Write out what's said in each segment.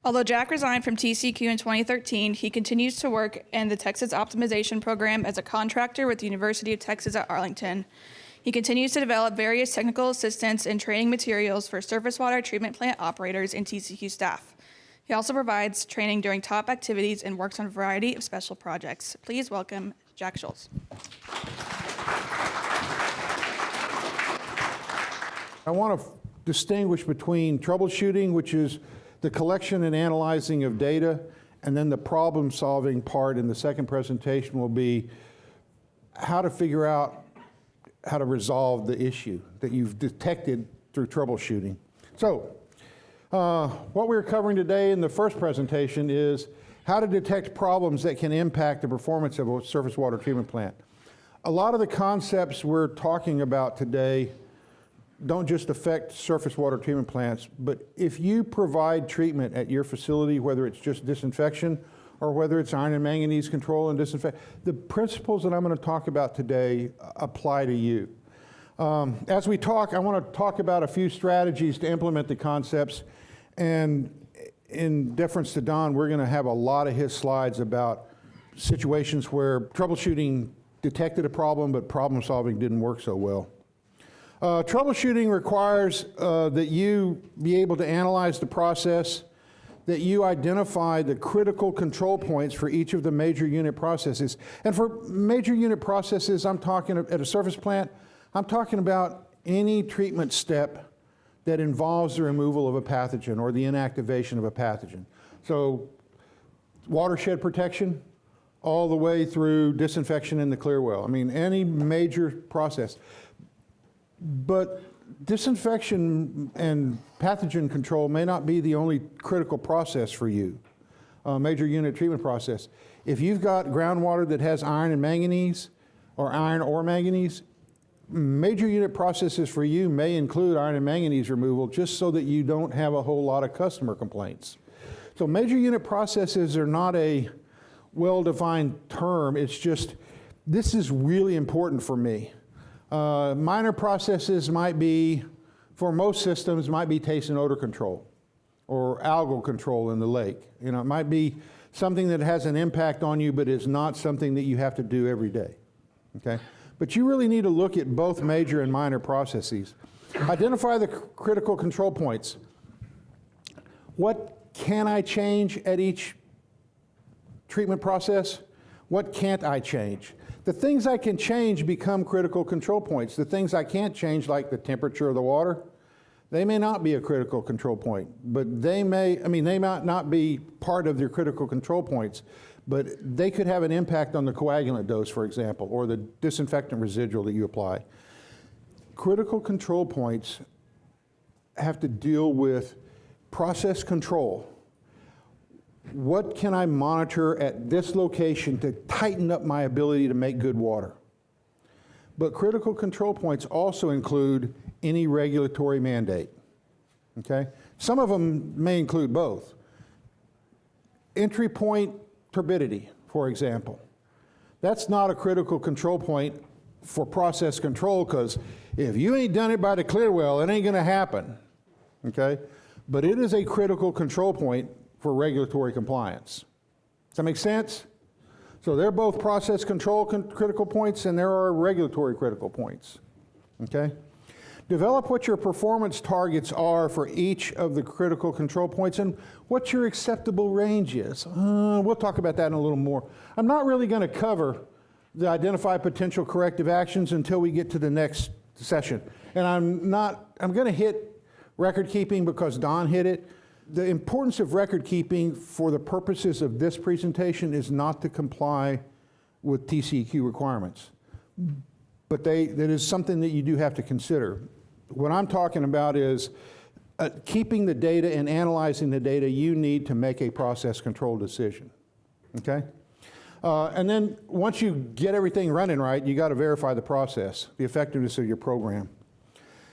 Although Jack resigned from TCQ in 2013, he continues to work in the Texas Optimization Program as a contractor with the University of Texas at Arlington. He continues to develop various technical assistance and training materials for surface water treatment plant operators and TCQ staff. He also provides training during top activities and works on a variety of special projects. Please welcome Jack Schultz. I want to distinguish between troubleshooting, which is the collection and analyzing of data, and then the problem-solving part in the second presentation will be how to figure out how to resolve the issue that you've detected through troubleshooting. So, what we're covering today in the first presentation is how to detect problems that can impact the performance of a surface water treatment plant. A lot of the concepts we're talking about today don't just affect surface water treatment plants, but if you provide treatment at your facility, whether it's just disinfection or whether it's iron and manganese control and disinfect, the principles that I'm going to talk about today apply to you. As we talk, I want to talk about a few strategies to implement the concepts, and in deference to Don, we're going to have a lot of his slides about situations where troubleshooting detected a problem, but problem solving didn't work so well. Troubleshooting requires that you be able to analyze the process, that you identify the critical control points for each of the major unit processes. And for major unit processes, I'm talking at a surface plant, I'm talking about any treatment step that involves the removal of a pathogen or the inactivation of a pathogen. So watershed protection, all the way through disinfection in the clear well. I mean, any major process. But disinfection and pathogen control may not be the only critical process for you, major unit treatment process. If you've got groundwater that has iron and manganese, or iron or manganese, major unit processes for you may include iron and manganese removal just so that you don't have a whole lot of customer complaints. So major unit processes are not a well-defined term, it's just, this is really important for me. Minor processes might be, for most systems, might be taste and odor control or algal control in the lake. You know, it might be something that has an impact on you, but is not something that you have to do every day, okay? But you really need to look at both major and minor processes. Identify the critical control points. What can I change at each treatment process? What can't I change? The things I can change become critical control points. The things I can't change, like the temperature of the water, they may not be a critical control point, but they may not be part of your critical control points, but they could have an impact on the coagulant dose, for example, or the disinfectant residual that you apply. Critical control points have to deal with process control. What can I monitor at this location to tighten up my ability to make good water? But critical control points also include any regulatory mandate, okay? Some of them may include both. Entry point turbidity, for example. That's not a critical control point for process control, because if you ain't done it by the clear well, it ain't gonna happen, okay? But it is a critical control point for regulatory compliance. Does that make sense? So they're both process control critical points, and there are regulatory critical points, okay? Develop what your performance targets are for each of the critical control points and what your acceptable range is. We'll talk about that in a little more. I'm not really gonna cover the identify potential corrective actions until we get to the next session. And I'm gonna hit record keeping because Don hit it. The importance of record keeping for the purposes of this presentation is not to comply with TCQ requirements, but that is something that you do have to consider. What I'm talking about is keeping the data and analyzing the data you need to make a process control decision, okay? And then once you get everything running right, you got to verify the process, the effectiveness of your program.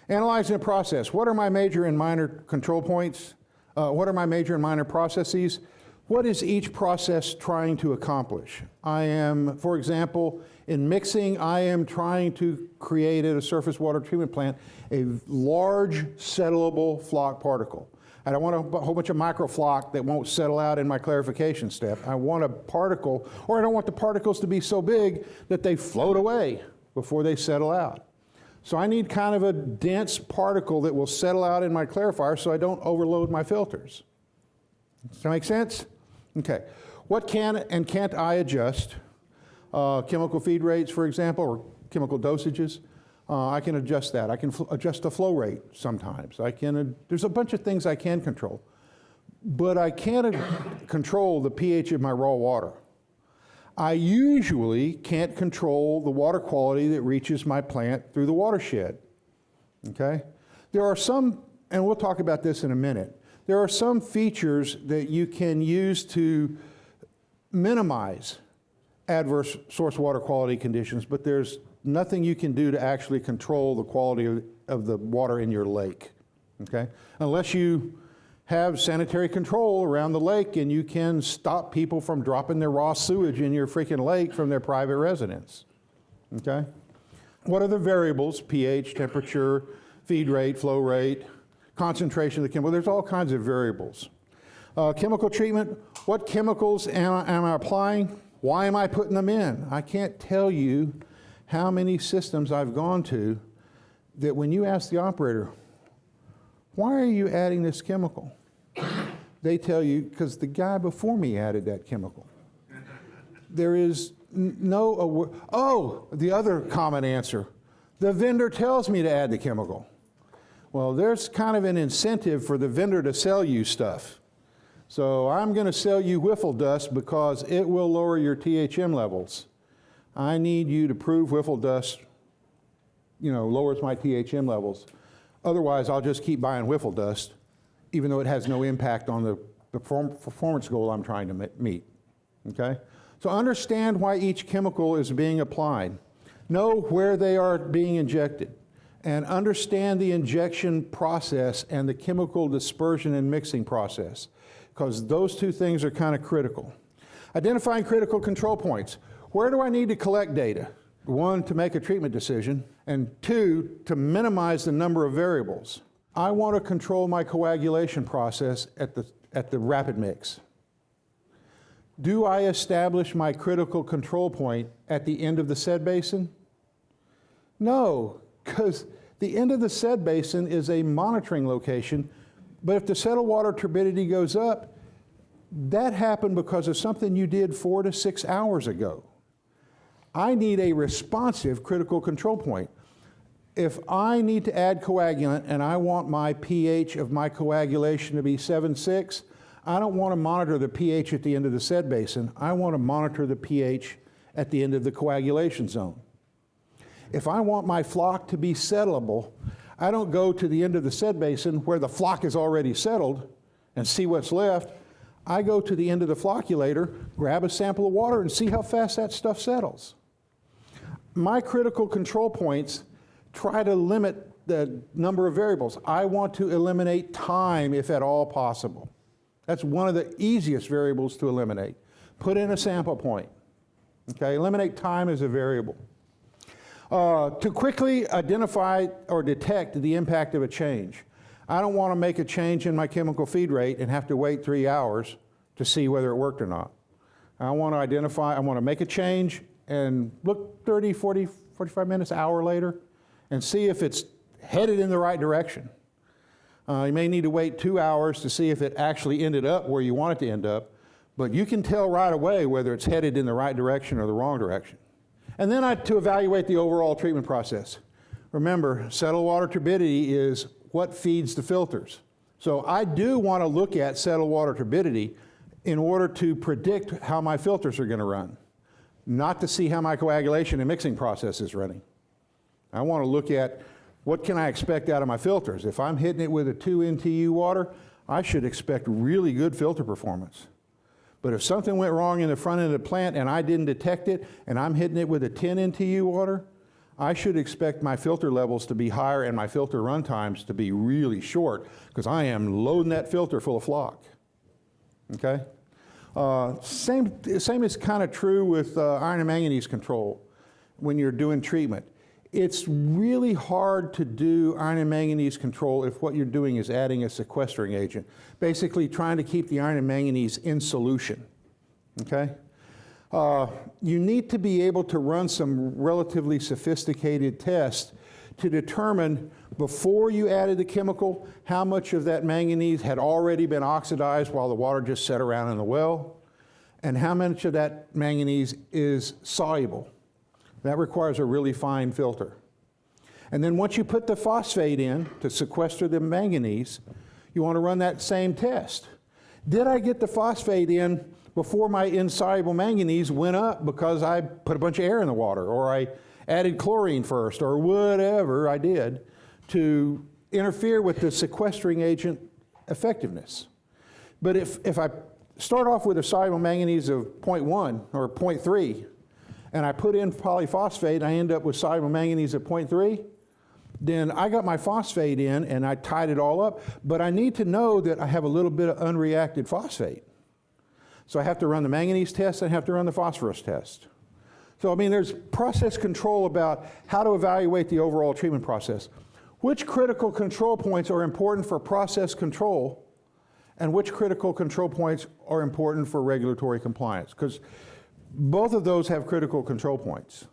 Analyzing the process. What are my major and minor control points? What are my major and minor processes? What is each process trying to accomplish? I am, for example, in mixing, I am trying to create at a surface water treatment plant a large settleable flock particle. I don't want a whole bunch of microfloc that won't settle out in my clarification step. I want a particle, or I don't want the particles to be so big that they float away before they settle out. So I need kind of a dense particle that will settle out in my clarifier so I don't overload my filters. Does that make sense? Okay. What can and can't I adjust? Chemical feed rates, for example, or chemical dosages. I can adjust that. I can adjust the flow rate sometimes. There's a bunch of things I can control. But I can't control the pH of my raw water. I usually can't control the water quality that reaches my plant through the watershed. Okay? There are some, and we'll talk about this in a minute, there are some features that you can use to minimize adverse source water quality conditions, but there's nothing you can do to actually control the quality of the water in your lake, okay? Unless you have sanitary control around the lake and you can stop people from dropping their raw sewage in your freaking lake from their private residence, okay? What are the variables? pH, temperature, feed rate, flow rate, concentration of the chemical. There's all kinds of variables. Chemical treatment, what chemicals am I applying? Why am I putting them in? I can't tell you how many systems I've gone to that when you ask the operator, why are you adding this chemical? They tell you, because the guy before me added that chemical. There is the other common answer, the vendor tells me to add the chemical. Well, there's kind of an incentive for the vendor to sell you stuff. So I'm going to sell you whiffle dust because it will lower your THM levels. I need you to prove whiffle dust, lowers my THM levels. Otherwise, I'll just keep buying whiffle dust, even though it has no impact on the performance goal I'm trying to meet. Okay? So understand why each chemical is being applied. Know where they are being injected. And understand the injection process and the chemical dispersion and mixing process, because those two things are kind of critical. Identifying critical control points. Where do I need to collect data? One, to make a treatment decision, and two, to minimize the number of variables. I want to control my coagulation process at the rapid mix. Do I establish my critical control point at the end of the sed basin? No, because the end of the sed basin is a monitoring location, but if the settled water turbidity goes up, that happened because of something you did 4 to 6 hours ago. I need a responsive critical control point. If I need to add coagulant and I want my pH of my coagulation to be 7.6, I don't want to monitor the pH at the end of the sed basin. I want to monitor the pH at the end of the coagulation zone. If I want my flock to be settleable, I don't go to the end of the sed basin where the flock is already settled and see what's left. I go to the end of the flocculator, grab a sample of water, and see how fast that stuff settles. My critical control points try to limit the number of variables. I want to eliminate time if at all possible. That's one of the easiest variables to eliminate. Put in a sample point. Okay, eliminate time as a variable. To quickly identify or detect the impact of a change. I don't want to make a change in my chemical feed rate and have to wait 3 hours to see whether it worked or not. I want to make a change and look 30, 40, 45 minutes, hour later, and see if it's headed in the right direction. You may need to wait 2 hours to see if it actually ended up where you want it to end up, but you can tell right away whether it's headed in the right direction or the wrong direction. And then to evaluate the overall treatment process. Remember, settled water turbidity is what feeds the filters. So I do want to look at settled water turbidity in order to predict how my filters are going to run, not to see how my coagulation and mixing process is running. I want to look at what can I expect out of my filters. If I'm hitting it with a 2 NTU water, I should expect really good filter performance. But if something went wrong in the front end of the plant and I didn't detect it, and I'm hitting it with a 10 NTU water, I should expect my filter levels to be higher and my filter run times to be really short, because I am loading that filter full of flock. Okay? Same is kind of true with iron and manganese control when you're doing treatment. It's really hard to do iron and manganese control if what you're doing is adding a sequestering agent, basically trying to keep the iron and manganese in solution, okay? You need to be able to run some relatively sophisticated tests to determine, before you added the chemical, how much of that manganese had already been oxidized while the water just sat around in the well, and how much of that manganese is soluble. That requires a really fine filter. And then once you put the phosphate in to sequester the manganese, you want to run that same test. Did I get the phosphate in before my insoluble manganese went up because I put a bunch of air in the water, or I added chlorine first, or whatever I did to interfere with the sequestering agent effectiveness? But if I start off with a soluble manganese of 0.1 or 0.3, and I put in polyphosphate, and I end up with soluble manganese at 0.3, then I got my phosphate in and I tied it all up, but I need to know that I have a little bit of unreacted phosphate. So I have to run the manganese test, and I have to run the phosphorus test. So, I mean, there's process control about how to evaluate the overall treatment process. Which critical control points are important for process control, and which critical control points are important for regulatory compliance? Because both of those have critical control points.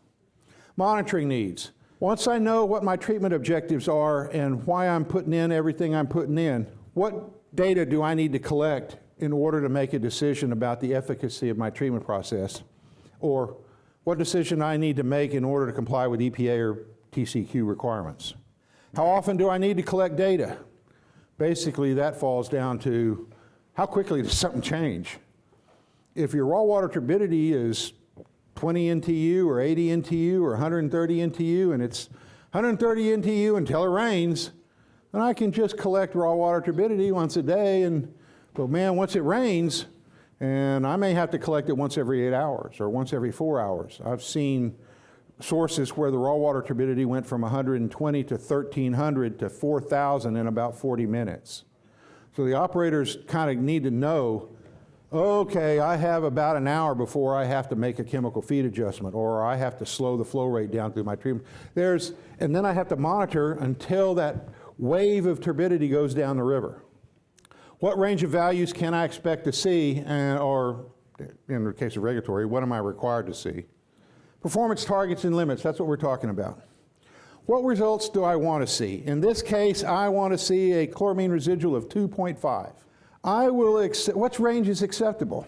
Monitoring needs. Once I know what my treatment objectives are and why I'm putting in everything I'm putting in, what data do I need to collect in order to make a decision about the efficacy of my treatment process? Or what decision I need to make in order to comply with EPA or TCQ requirements? How often do I need to collect data? Basically, that falls down to how quickly does something change? If your raw water turbidity is 20 NTU or 80 NTU or 130 NTU, and it's 130 NTU until it rains, then I can just collect raw water turbidity once a day, and, well, man, once it rains, and I may have to collect it once every 8 hours or once every 4 hours. I've seen sources where the raw water turbidity went from 120 to 1,300 to 4,000 in about 40 minutes. So the operators kind of need to know, okay, I have about an hour before I have to make a chemical feed adjustment, or I have to slow the flow rate down through my treatment. And then I have to monitor until that wave of turbidity goes down the river. What range of values can I expect to see, or in the case of regulatory, what am I required to see? Performance targets and limits, that's what we're talking about. What results do I want to see? In this case, I want to see a chloramine residual of 2.5. What range is acceptable?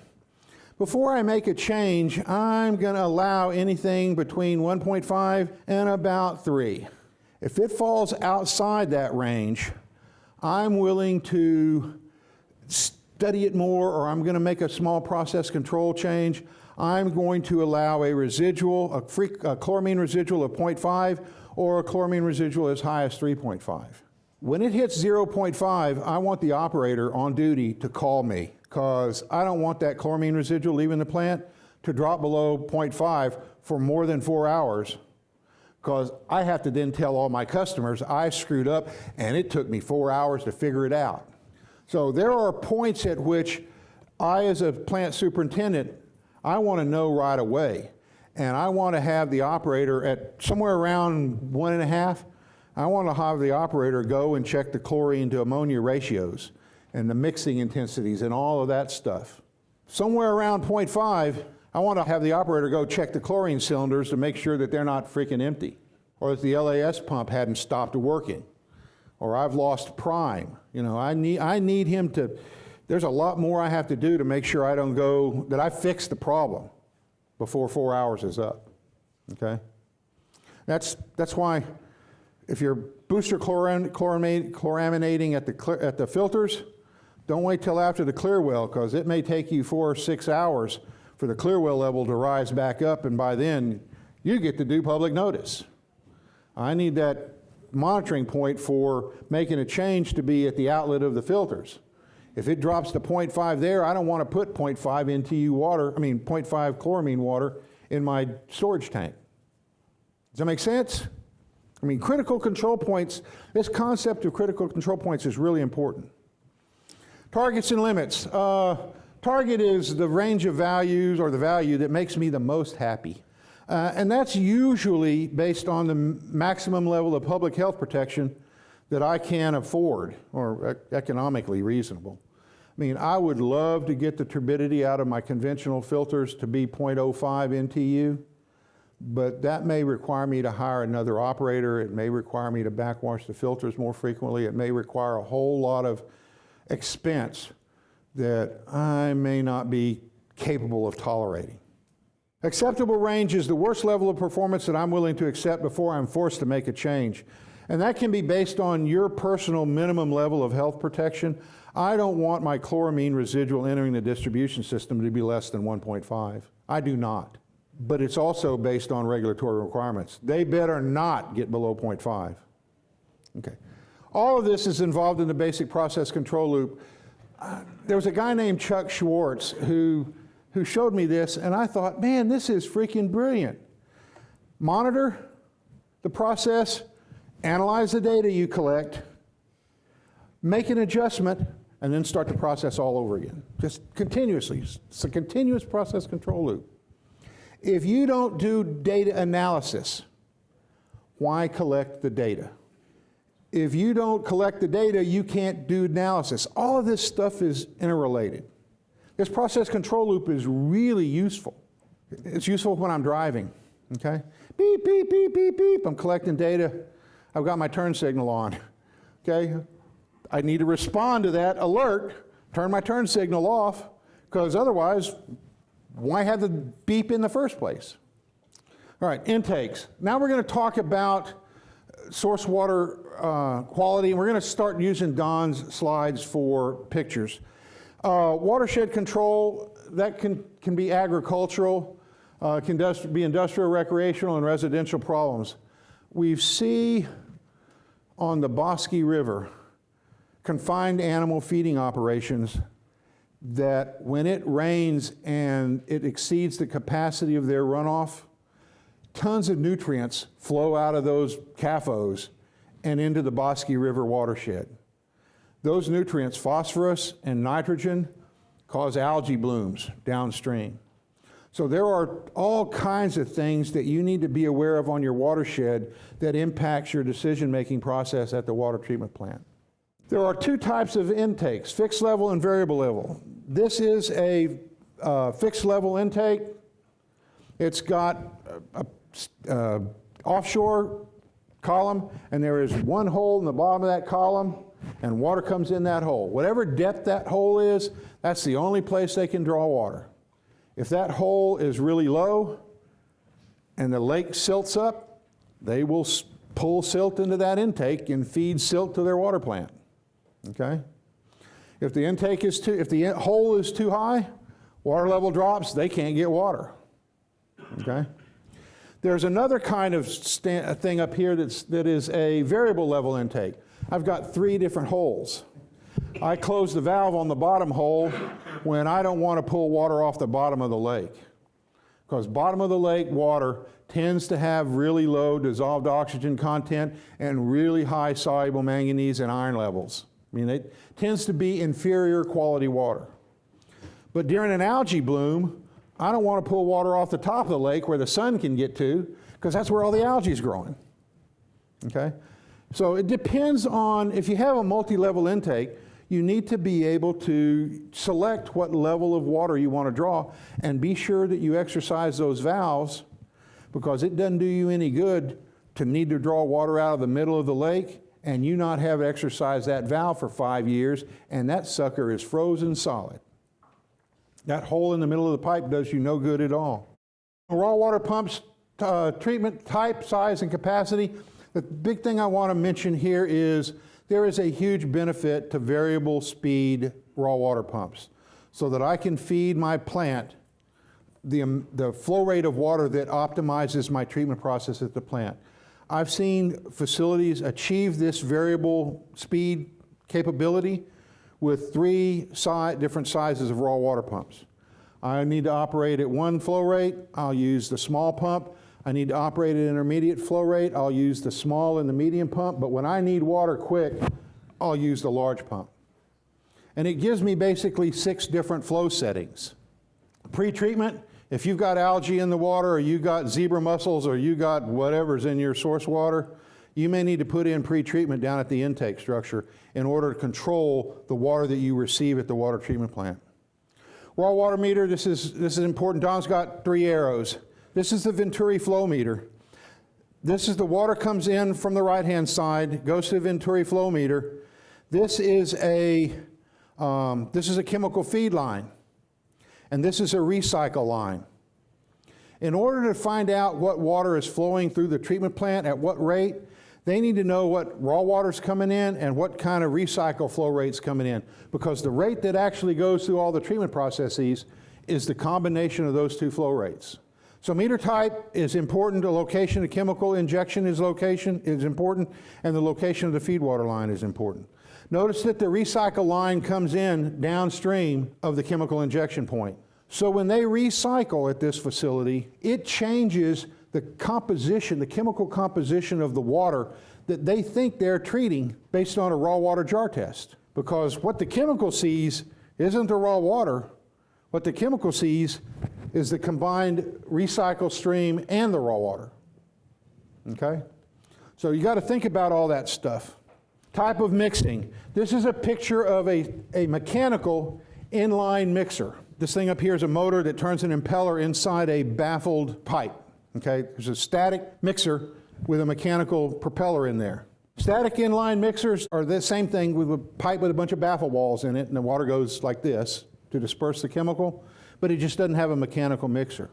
Before I make a change, I'm going to allow anything between 1.5 and about 3. If it falls outside that range, I'm willing to study it more, or I'm going to make a small process control change. I'm going to allow a residual, a chloramine residual of 0.5, or a chloramine residual as high as 3.5. When it hits 0.5, I want the operator on duty to call me, because I don't want that chloramine residual leaving the plant to drop below 0.5 for more than 4 hours, because I have to then tell all my customers I screwed up and it took me 4 hours to figure it out. So there are points at which I, as a plant superintendent, I want to know right away. And I want to have the operator at somewhere around 1.5, I want to have the operator go and check the chlorine to ammonia ratios and the mixing intensities and all of that stuff. Somewhere around 0.5, I want to have the operator go check the chlorine cylinders to make sure that they're not freaking empty, or that the LAS pump hadn't stopped working, or I've lost prime. You know, I need him to, there's a lot more I have to do to make sure that I fix the problem before 4 hours is up, okay? That's why if you're booster chloraminating at the filters, don't wait till after the clear well, because it may take you 4 or 6 hours for the clear well level to rise back up, and by then you get to do public notice. I need that monitoring point for making a change to be at the outlet of the filters. If it drops to 0.5 there, I don't want to put 0.5 0.5 chloramine water in my storage tank. Does that make sense? I mean, critical control points, this concept of critical control points is really important. Targets and limits. Target is the range of values, or the value that makes me the most happy. And that's usually based on the maximum level of public health protection that I can afford or economically reasonable. I mean, I would love to get the turbidity out of my conventional filters to be 0.05 NTU, but that may require me to hire another operator. It may require me to backwash the filters more frequently. It may require a whole lot of expense that I may not be capable of tolerating. Acceptable range is the worst level of performance that I'm willing to accept before I'm forced to make a change. And that can be based on your personal minimum level of health protection. I don't want my chloramine residual entering the distribution system to be less than 1.5. I do not. But it's also based on regulatory requirements. They better not get below 0.5. Okay. All of this is involved in the basic process control loop. There was a guy named Chuck Schwartz who showed me this, and I thought, man, this is freaking brilliant. Monitor the process, analyze the data you collect, make an adjustment, and then start the process all over again. Just continuously. It's a continuous process control loop. If you don't do data analysis, why collect the data? If you don't collect the data, you can't do analysis. All of this stuff is interrelated. This process control loop is really useful. It's useful when I'm driving, okay? Beep, beep, beep, beep, beep. I'm collecting data. I've got my turn signal on, okay? I need to respond to that alert, turn my turn signal off, because otherwise, why have the beep in the first place? All right, intakes. Now we're going to talk about source water quality, and we're going to start using Don's slides for pictures. Watershed control, that can be agricultural, can be industrial, recreational, and residential problems. We see on the Bosque River confined animal feeding operations that when it rains and it exceeds the capacity of their runoff, tons of nutrients flow out of those CAFOs and into the Bosque River watershed. Those nutrients, phosphorus and nitrogen, cause algae blooms downstream. So there are all kinds of things that you need to be aware of on your watershed that impacts your decision-making process at the water treatment plant. There are two types of intakes, fixed level and variable level. This is a fixed level intake. It's got a offshore column, and there is one hole in the bottom of that column, and water comes in that hole. Whatever depth that hole is, that's the only place they can draw water. If that hole is really low and the lake silts up, they will pull silt into that intake and feed silt to their water plant. Okay? If the intake is if the hole is too high, water level drops, they can't get water. Okay? There's another kind of thing up here that is a variable level intake. I've got 3 different holes. I close the valve on the bottom hole when I don't want to pull water off the bottom of the lake. Because bottom of the lake water tends to have really low dissolved oxygen content and really high soluble manganese and iron levels. I mean, it tends to be inferior quality water. But during an algae bloom, I don't want to pull water off the top of the lake where the sun can get to, because that's where all the algae is growing. Okay? So it depends on, if you have a multi-level intake, you need to be able to select what level of water you want to draw and be sure that you exercise those valves, because it doesn't do you any good to need to draw water out of the middle of the lake and you not have exercised that valve for 5 years and that sucker is frozen solid. That hole in the middle of the pipe does you no good at all. Raw water pumps, treatment type, size, and capacity. The big thing I want to mention here is there is a huge benefit to variable speed raw water pumps so that I can feed my plant the flow rate of water that optimizes my treatment process at the plant. I've seen facilities achieve this variable speed capability with 3 different sizes of raw water pumps. I need to operate at 1 flow rate, I'll use the small pump. I need to operate at intermediate flow rate, I'll use the small and the medium pump, but when I need water quick, I'll use the large pump. And it gives me basically 6 different flow settings. Pre-treatment If you've got algae in the water, or you got zebra mussels, or you got whatever's in your source water, you may need to put in pre-treatment down at the intake structure in order to control the water that you receive at the water treatment plant. Raw water meter, this is important. Don's got 3 arrows. This is the Venturi flow meter. This is the water comes in from the right-hand side, goes to the Venturi flow meter. This is a chemical feed line, and this is a recycle line. In order to find out what water is flowing through the treatment plant at what rate, they need to know what raw water's coming in and what kind of recycle flow rate's coming in, because the rate that actually goes through all the treatment processes is the combination of those 2 flow rates. So meter type is important, the location of chemical injection is important, and the location of the feed water line is important. Notice that the recycle line comes in downstream of the chemical injection point. So when they recycle at this facility, it changes the composition, the chemical composition of the water that they think they're treating based on a raw water jar test. Because what the chemical sees isn't the raw water. What the chemical sees is the combined recycle stream and the raw water. Okay? So you got to think about all that stuff. Type of mixing. This is a picture of a mechanical inline mixer. This thing up here is a motor that turns an impeller inside a baffled pipe. Okay, there's a static mixer with a mechanical propeller in there. Static inline mixers are the same thing with a pipe with a bunch of baffle walls in it, and the water goes like this to disperse the chemical, but it just doesn't have a mechanical mixer.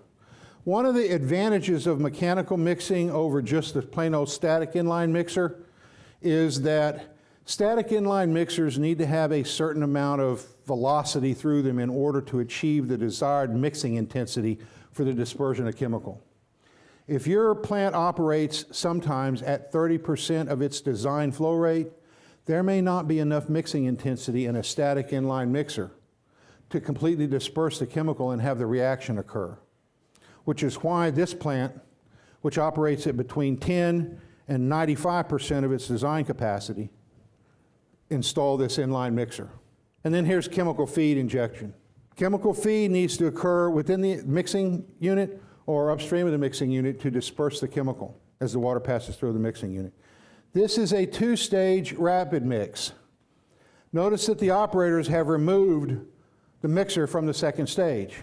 One of the advantages of mechanical mixing over just the plain old static inline mixer is that static inline mixers need to have a certain amount of velocity through them in order to achieve the desired mixing intensity for the dispersion of chemical. If your plant operates sometimes at 30% of its design flow rate, there may not be enough mixing intensity in a static inline mixer to completely disperse the chemical and have the reaction occur. Which is why this plant, which operates at between 10 and 95% of its design capacity, install this inline mixer. And then here's chemical feed injection. Chemical feed needs to occur within the mixing unit or upstream of the mixing unit to disperse the chemical as the water passes through the mixing unit. This is a 2-stage rapid mix. Notice that the operators have removed the mixer from the second stage.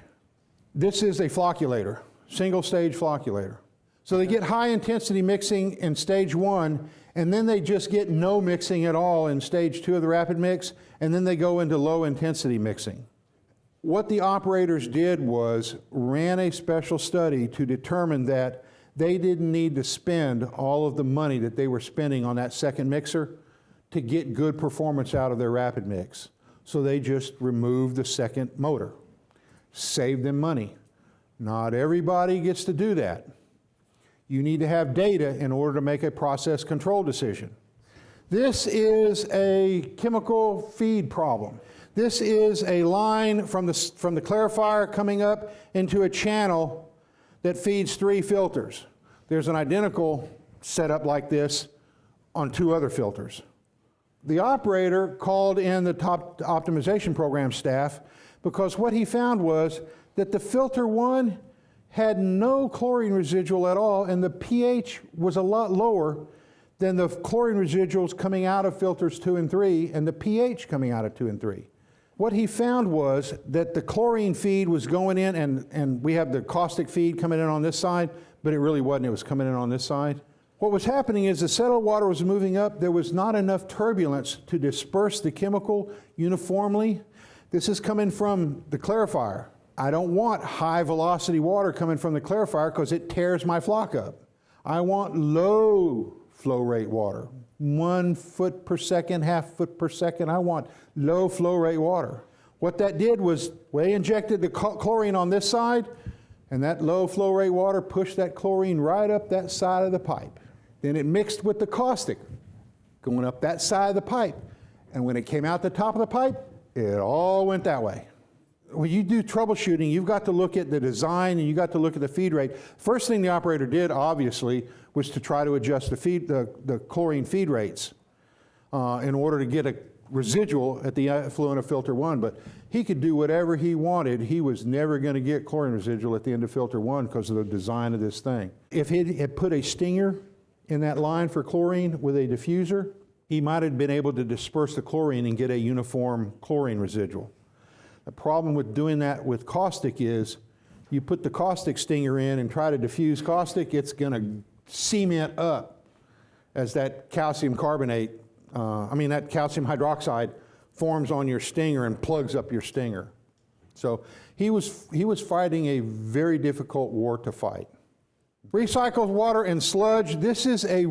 This is a flocculator, single-stage flocculator. So they get high-intensity mixing in stage 1, and then they just get no mixing at all in stage 2 of the rapid mix, and then they go into low-intensity mixing. What the operators did was ran a special study to determine that they didn't need to spend all of the money that they were spending on that second mixer to get good performance out of their rapid mix. So they just removed the second motor, saved them money. Not everybody gets to do that. You need to have data in order to make a process control decision. This is a chemical feed problem. This is a line from the clarifier coming up into a channel that feeds 3 filters. There's an identical setup like this on 2 other filters. The operator called in the top optimization program staff because what he found was that the filter 1 had no chlorine residual at all, and the pH was a lot lower than the chlorine residuals coming out of filters 2 and 3 and the pH coming out of 2 and 3. What he found was that the chlorine feed was going in, and we have the caustic feed coming in on this side, but it really wasn't. It was coming in on this side. What was happening is the settled water was moving up. There was not enough turbulence to disperse the chemical uniformly. This is coming from the clarifier. I don't want high velocity water coming from the clarifier because it tears my flock up. I want low flow rate water, 1 foot per second, half foot per second. I want low flow rate water. What that did was they injected the chlorine on this side, and that low flow rate water pushed that chlorine right up that side of the pipe. Then it mixed with the caustic going up that side of the pipe. And when it came out the top of the pipe, it all went that way. When you do troubleshooting, you've got to look at the design and you got to look at the feed rate. First thing the operator did, obviously, was to try to adjust the chlorine feed rates in order to get a residual at the effluent of filter 1, but he could do whatever he wanted. He was never going to get chlorine residual at the end of filter 1 because of the design of this thing. If he had put a stinger in that line for chlorine with a diffuser, he might have been able to disperse the chlorine and get a uniform chlorine residual. The problem with doing that with caustic is you put the caustic stinger in and try to diffuse caustic, it's going to cement up as that calcium carbonate, that calcium hydroxide forms on your stinger and plugs up your stinger. So he was fighting a very difficult war to fight. Recycled water and sludge, this is a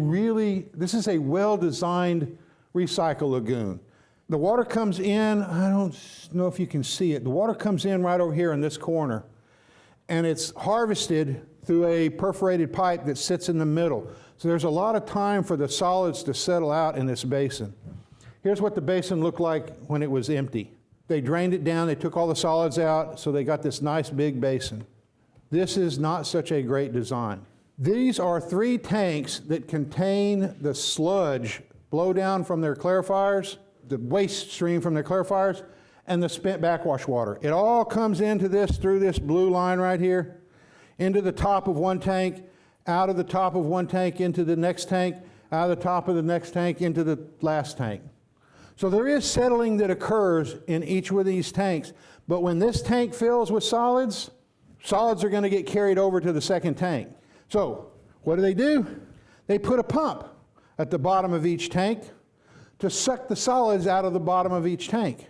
well-designed recycle lagoon. The water comes in, I don't know if you can see it, the water comes in right over here in this corner, and it's harvested through a perforated pipe that sits in the middle. So there's a lot of time for the solids to settle out in this basin. Here's what the basin looked like when it was empty. They drained it down, they took all the solids out, so they got this nice big basin. This is not such a great design. These are 3 tanks that contain the sludge blow down from their clarifiers, the waste stream from their clarifiers, and the spent backwash water. It all comes into this through this blue line right here, into the top of one tank, out of the top of one tank into the next tank, out of the top of the next tank into the last tank. So there is settling that occurs in each one of these tanks, but when this tank fills with solids are going to get carried over to the second tank. So what do? They put a pump at the bottom of each tank to suck the solids out of the bottom of each tank.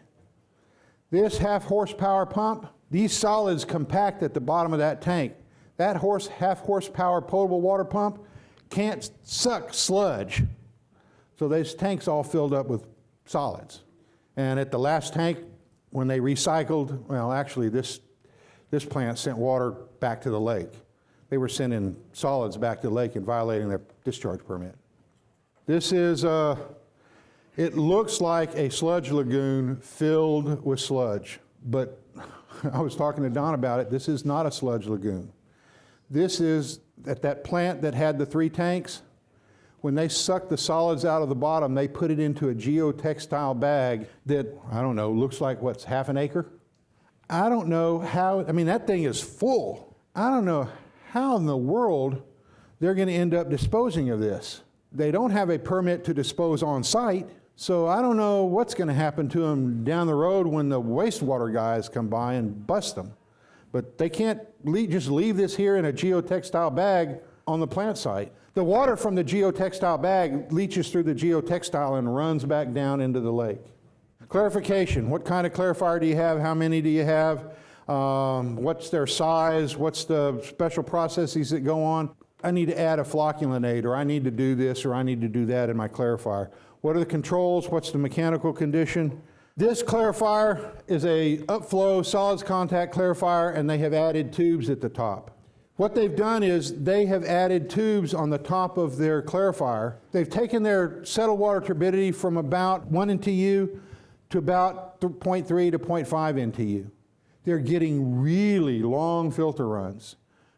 This half horsepower pump, these solids compact at the bottom of that tank. That half horsepower potable water pump can't suck sludge. So those tanks all filled up with solids. And at the last tank, when they recycled, well, actually this plant sent water back to the lake. They were sending solids back to the lake and violating their discharge permit. This is, it looks like a sludge lagoon filled with sludge, but I was talking to Don about it. This is not a sludge lagoon. This is, at that plant that had the 3 tanks, when they sucked the solids out of the bottom, they put it into a geotextile bag that, I don't know, looks like what's half an acre? I don't know how, that thing is full. I don't know how in the world they're going to end up disposing of this. They don't have a permit to dispose on site, so I don't know what's going to happen to them down the road when the wastewater guys come by and bust them. But they can't just leave this here in a geotextile bag on the plant site. The water from the geotextile bag leaches through the geotextile and runs back down into the lake. Clarification, what kind of clarifier do you have? How many do you have? What's their size? What's the special processes that go on? I need to add a flocculant aid, or I need to do this, or I need to do that in my clarifier. What are the controls? What's the mechanical condition? This clarifier is a upflow solids contact clarifier, and they have added tubes at the top. What they've done is they have added tubes on the top of their clarifier. They've taken their settled water turbidity from about 1 NTU to about 0.3 to 0.5 NTU. They're getting really long filter runs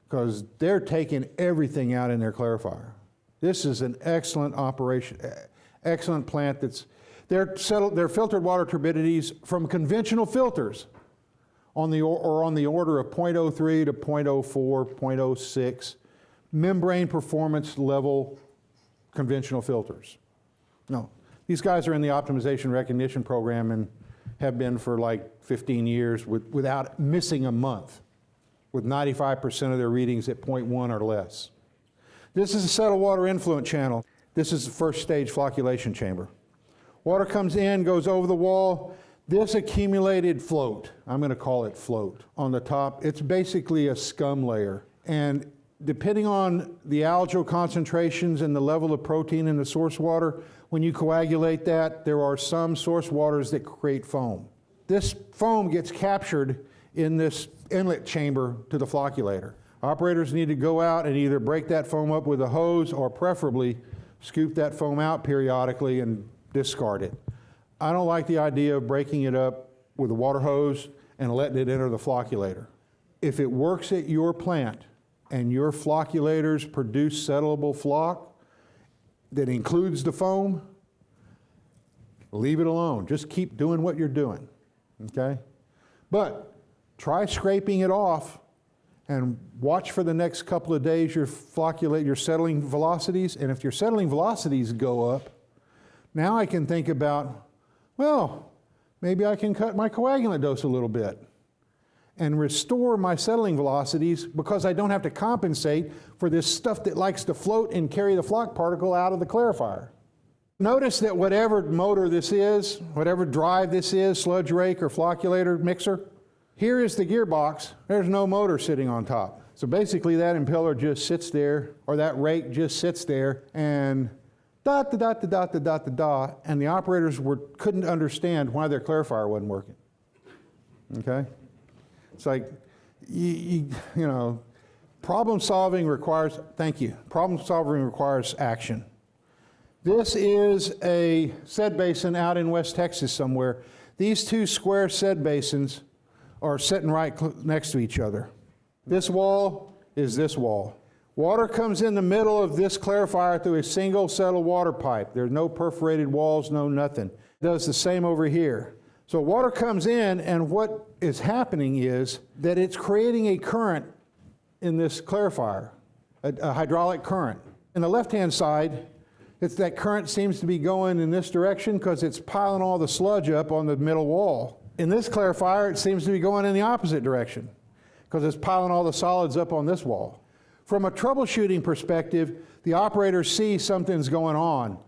because they're taking everything out in their clarifier. This is an excellent operation, excellent plant that's, their filtered water turbidities from conventional filters on the order of 0.03 to 0.04, 0.06, membrane performance level conventional filters. No, these guys are in the optimization recognition program and have been for like 15 years without missing a month, with 95% of their readings at 0.1 or less. This is a settled water influent channel. This is the first stage flocculation chamber. Water comes in, goes over the wall. This accumulated float, I'm going to call it float, on the top, it's basically a scum layer. And depending on the algal concentrations and the level of protein in the source water, when you coagulate that, there are some source waters that create foam. This foam gets captured in this inlet chamber to the flocculator. Operators need to go out and either break that foam up with a hose or preferably scoop that foam out periodically and discard it. I don't like the idea of breaking it up with a water hose and letting it enter the flocculator. If it works at your plant and your flocculators produce settleable floc that includes the foam, leave it alone. Just keep doing what you're doing, okay? But try scraping it off and watch for the next couple of days your settling velocities. And if your settling velocities go up, now I can think about, well, maybe I can cut my coagulant dose a little bit and restore my settling velocities because I don't have to compensate for this stuff that likes to float and carry the flock particle out of the clarifier. Notice that whatever motor this is, whatever drive this is, sludge rake or flocculator mixer, here is the gearbox. There's no motor sitting on top. So basically that impeller just sits there, or that rake just sits there, and dot, da, dot, da, dot, da, dot, da, dot, and the operators couldn't understand why their clarifier wasn't working. Okay? It's like, you know, problem solving requires action. This is a sed basin out in West Texas somewhere. These two square sed basins are sitting right next to each other. This wall is this wall. Water comes in the middle of this clarifier through a single settled water pipe. There's no perforated walls, no nothing. It does the same over here. So water comes in, and what is happening is that it's creating a current in this clarifier, a hydraulic current. On the left-hand side, that current seems to be going in this direction because it's piling all the sludge up on the middle wall. In this clarifier, it seems to be going in the opposite direction because it's piling all the solids up on this wall. From a troubleshooting perspective, the operators see something's going on.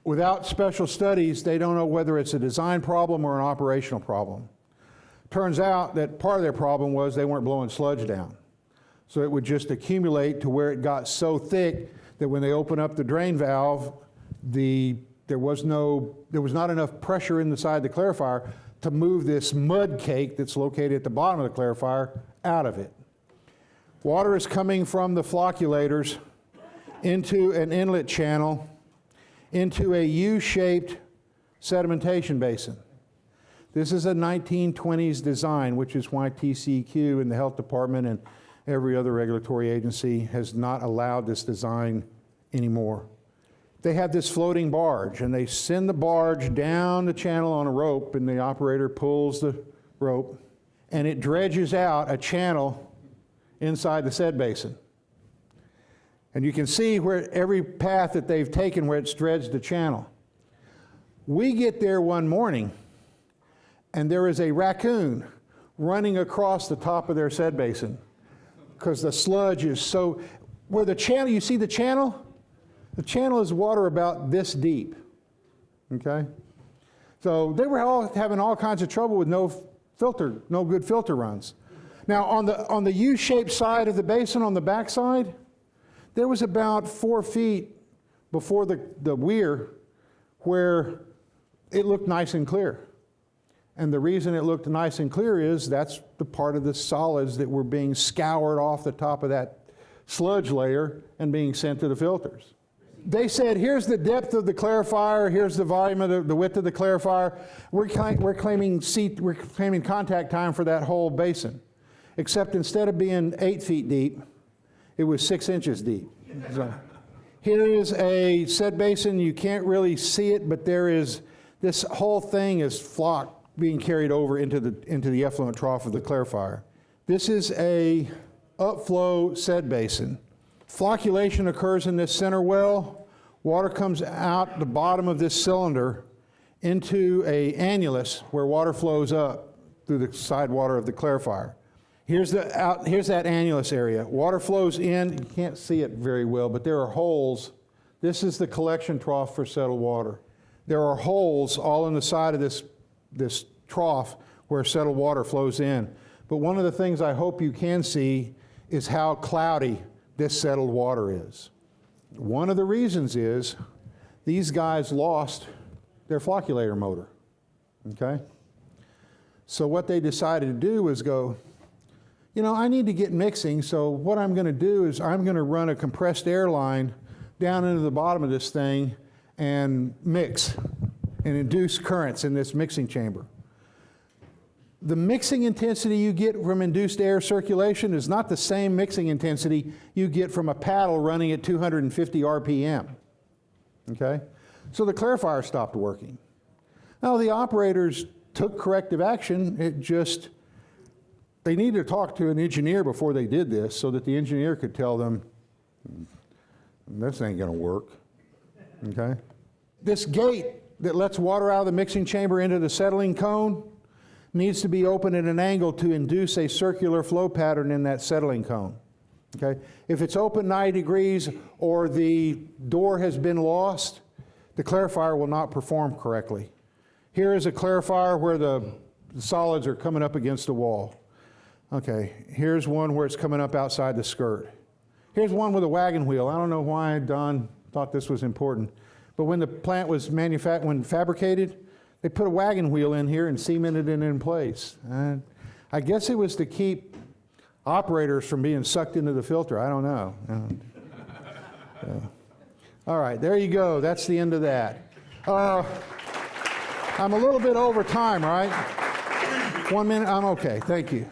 Without special studies, they don't know whether it's a design problem or an operational problem. Turns out that part of their problem was they weren't blowing sludge down. So it would just accumulate to where it got so thick that when they open up the drain valve, there was not enough pressure inside the clarifier to move this mud cake that's located at the bottom of the clarifier out of it. Water is coming from the flocculators into an inlet channel into a U-shaped sedimentation basin. This is a 1920s design, which is why TCEQ and the health department and every other regulatory agency has not allowed this design anymore. They have this floating barge, and they send the barge down the channel on a rope, and the operator pulls the rope, and it dredges out a channel inside the sed basin. And you can see where every path that they've taken where it's dredged the channel. We get there one morning, and there is a raccoon running across the top of their sed basin because the sludge is so, where the channel, you see the channel? The channel is water about this deep, okay? So they were all having all kinds of trouble with no good filter runs. Now on the U-shaped side of the basin, on the back side, there was about 4 feet before the weir where it looked nice and clear. And the reason it looked nice and clear is that's the part of the solids that were being scoured off the top of that sludge layer and being sent to the filters. They said, here's the depth of the clarifier, here's the volume of the width of the clarifier. We're claiming contact time for that whole basin. Except instead of being 8 feet deep, it was 6 inches deep. So, here is a sed basin. You can't really see it, but this whole thing is flock being carried over into the effluent trough of the clarifier. This is a upflow sed basin. Flocculation occurs in this center well. Water comes out the bottom of this cylinder into a annulus where water flows up through the side water of the clarifier. Here's that annulus area. Water flows in. You can't see it very well, but there are holes. This is the collection trough for settled water. There are holes all in the side of this trough where settled water flows in. But one of the things I hope you can see is how cloudy this settled water is. One of the reasons is these guys lost their flocculator motor, okay? So what they decided to do was go, I need to get mixing, so what I'm going to do is I'm going to run a compressed air line down into the bottom of this thing and mix and induce currents in this mixing chamber. The mixing intensity you get from induced air circulation is not the same mixing intensity you get from a paddle running at 250 RPM, okay? So the clarifier stopped working. No, the operators took corrective action. They needed to talk to an engineer before they did this so that the engineer could tell them, this ain't gonna work, okay? This gate that lets water out of the mixing chamber into the settling cone needs to be open at an angle to induce a circular flow pattern in that settling cone, okay? If it's open 90 degrees or the door has been lost, the clarifier will not perform correctly. Here is a clarifier where the solids are coming up against the wall. Okay, here's one where it's coming up outside the skirt. Here's one with a wagon wheel. I don't know why Don thought this was important, but when the plant was fabricated, they put a wagon wheel in here and cemented it in place. I guess it was to keep operators from being sucked into the filter. I don't know. All right, there you go. That's the end of that. I'm a little bit over time, right? 1 minute, I'm okay. Thank you.